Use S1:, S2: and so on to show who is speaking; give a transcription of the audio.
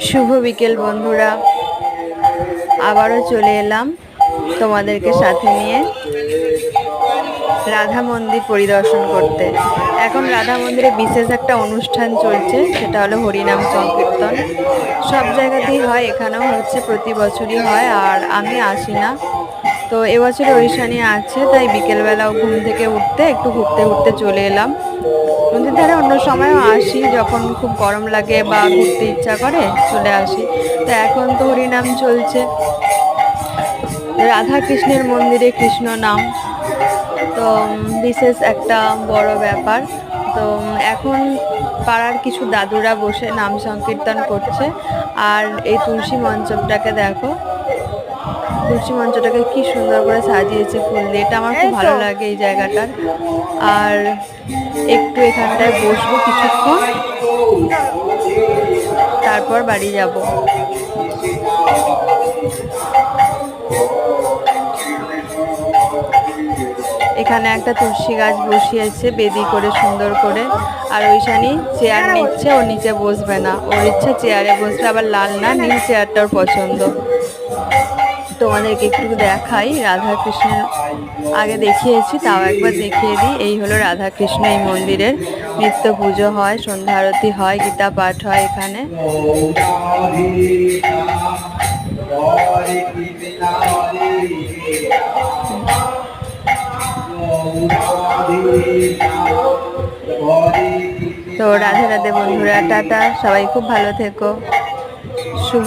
S1: শুভ বিকেল বন্ধুরা, আবারও চলে এলাম তোমাদেরকে সাথে নিয়ে রাধা মন্দির পরিদর্শন করতে। এখন রাধা মন্দিরে বিশেষ একটা অনুষ্ঠান চলছে, সেটা হলো হরিনাম সংকীর্তন। সব জায়গাতেই হয়, এখানেও হচ্ছে, প্রতি বছরই হয়, আর আমি আসি না। তো এবছরে ঐশানী আছে, তাই বিকেলবেলাও ঘুম থেকে উঠতে একটু ঘুরতে ঘুরতে চলে এলাম নদীর ধারে। অন্য সময়ও আসি, যখন খুব গরম লাগে বা ঘুরতে ইচ্ছা করে চলে আসি। তো এখন তো হরিনাম চলছে, রাধা কৃষ্ণের মন্দিরে কৃষ্ণ নাম, তো বিশেষ একটা বড় ব্যাপার। তো এখন পাড়ার কিছু দাদুরা বসে নাম সংকীর্তন করছে। আর এই তুলসী মঞ্চটাকে দেখো, তুলসী মঞ্চটাকে কি সুন্দর করে সাজিয়েছে ফুল দিয়ে, এটা আমার খুব ভালো লাগে এই জায়গাটার। আর একটু এখানটায় বসবো কিছুক্ষণ, তারপর বাড়ি যাব। এখানে একটা তুলসী গাছ বসিয়েছে বেদি করে সুন্দর করে, আর ঐশানী চেয়ার নিচ্ছে, ও নিচে বসবে না, ওর ইচ্ছা চেয়ারে বসবে, আবার লাল না নীল চেয়ারটার পছন্দ। তোমাদেরকে একটু দেখাই রাধা কৃষ্ণের, আগে দেখিয়েছি তাও একবার দেখিয়ে দিই। এই হলো রাধা কৃষ্ণ এই মন্দিরের নিত্য পুজো হয়, সন্ধ্যা আরতি হয়, গীতা পাঠ হয় এখানে। তো রাধে রাধে বন্ধুরা, টাটা, সবাই খুব ভালো থেকো। শুভ